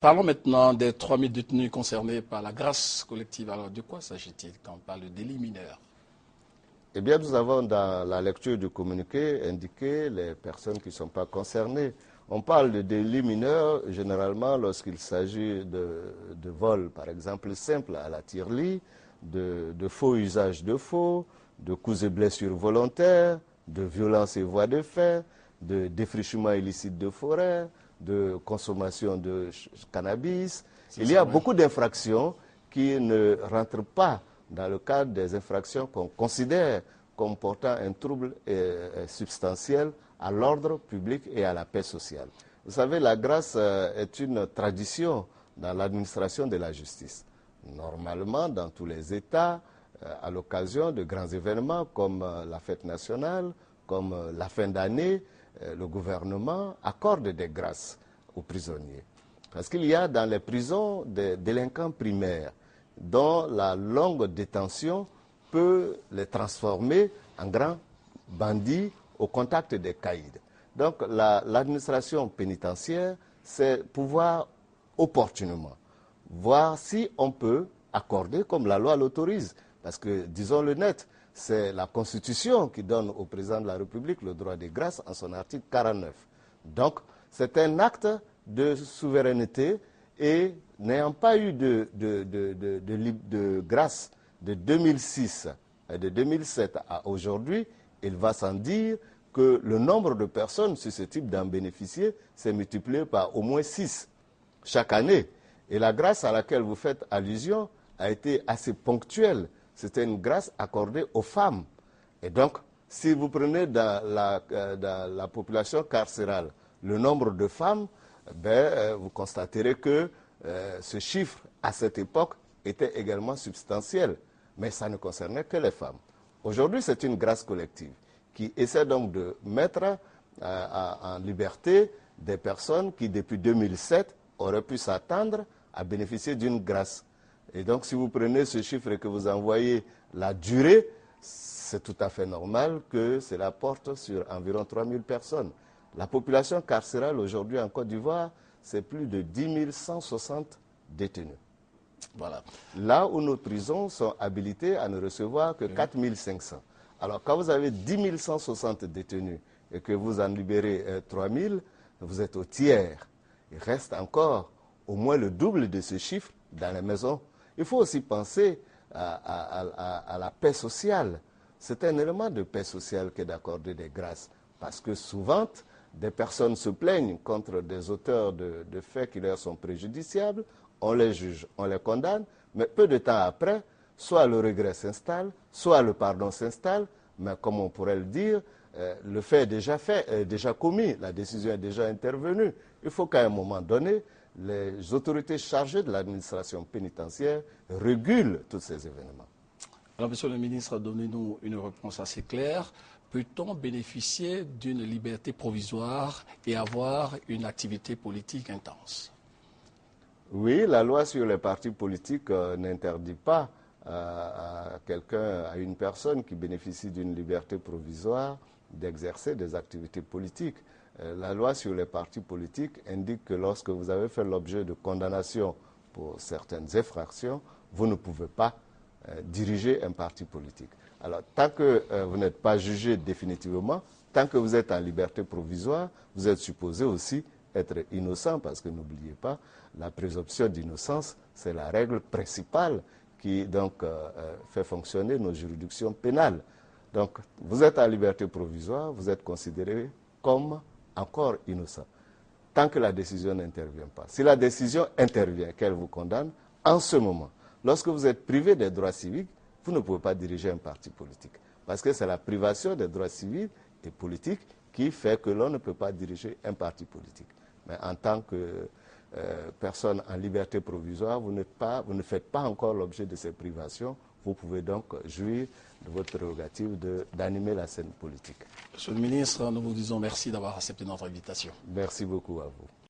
Parlons maintenant des 3000 détenus concernés par la grâce collective. Alors, de quoi s'agit-il quand on parle de délit mineur? Eh bien, nous avons dans la lecture du communiqué indiqué les personnes qui ne sont pas concernées. On parle de délits mineurs généralement lorsqu'il s'agit de vol, par exemple, simple à la tirelire, de faux usage de faux, de coups et blessures volontaires, de violences et voies de fait, de défrichement illicite de forêt, de consommation de cannabis. Il y a beaucoup d'infractions qui ne rentrent pas dans le cadre des infractions qu'on considère comme portant un trouble substantiel à l'ordre public et à la paix sociale. Vous savez, la grâce est une tradition dans l'administration de la justice. Normalement, dans tous les États, à l'occasion de grands événements comme la fête nationale, comme la fin d'année, le gouvernement accorde des grâces aux prisonniers. Parce qu'il y a dans les prisons des délinquants primaires dont la longue détention peut les transformer en grands bandits au contact des caïds. Donc l'administration pénitentiaire, c'est pouvoir opportunément voir si on peut accorder comme la loi l'autorise. Parce que, disons-le net, c'est la Constitution qui donne au président de la République le droit de grâce en son article 49. Donc, c'est un acte de souveraineté et n'ayant pas eu de grâce de 2006 et de 2007 à aujourd'hui, il va sans dire que le nombre de personnes susceptibles d'en bénéficier s'est multiplié par au moins 6 chaque année. Et la grâce à laquelle vous faites allusion a été assez ponctuelle. C'était une grâce accordée aux femmes. Et donc, si vous prenez dans la population carcérale le nombre de femmes, vous constaterez que ce chiffre, à cette époque, était également substantiel. Mais ça ne concernait que les femmes. Aujourd'hui, c'est une grâce collective qui essaie donc de mettre en liberté des personnes qui, depuis 2007, auraient pu s'attendre à bénéficier d'une grâce. Et donc, si vous prenez ce chiffre et que vous envoyez la durée, c'est tout à fait normal que cela porte sur environ 3000 personnes. La population carcérale aujourd'hui en Côte d'Ivoire, c'est plus de 10 160 détenus. Voilà. Là où nos prisons sont habilitées à ne recevoir que 4 500. Alors, quand vous avez 10 160 détenus et que vous en libérez 3 000, vous êtes au tiers. Il reste encore au moins le double de ce chiffre dans les maisons. Il faut aussi penser à la paix sociale. C'est un élément de paix sociale que d'accorder des grâces. Parce que souvent, des personnes se plaignent contre des auteurs de faits qui leur sont préjudiciables, on les juge, on les condamne, mais peu de temps après, soit le regret s'installe, soit le pardon s'installe, mais comme on pourrait le dire, le fait est déjà commis, la décision est déjà intervenue. Il faut qu'à un moment donné, les autorités chargées de l'administration pénitentiaire régulent tous ces événements. Alors, monsieur le ministre, donnez-nous une réponse assez claire. Peut-on bénéficier d'une liberté provisoire et avoir une activité politique intense? Oui, la loi sur les partis politiques n'interdit pas à quelqu'un, à une personne qui bénéficie d'une liberté provisoire d'exercer des activités politiques. La loi sur les partis politiques indique que lorsque vous avez fait l'objet de condamnation pour certaines infractions, vous ne pouvez pas diriger un parti politique. Alors, tant que vous n'êtes pas jugé définitivement, tant que vous êtes en liberté provisoire, vous êtes supposé aussi être innocent, parce que n'oubliez pas, la présomption d'innocence, c'est la règle principale qui donc fait fonctionner nos juridictions pénales. Donc, vous êtes en liberté provisoire, vous êtes considéré comme encore innocent, tant que la décision n'intervient pas. Si la décision intervient, qu'elle vous condamne, en ce moment, lorsque vous êtes privé des droits civiques, vous ne pouvez pas diriger un parti politique. Parce que c'est la privation des droits civils et politiques qui fait que l'on ne peut pas diriger un parti politique. Mais en tant que personne en liberté provisoire, vous ne faites pas encore l'objet de ces privations. Vous pouvez donc jouir de votre prérogative d'animer la scène politique. Monsieur le ministre, nous vous disons merci d'avoir accepté notre invitation. Merci beaucoup à vous.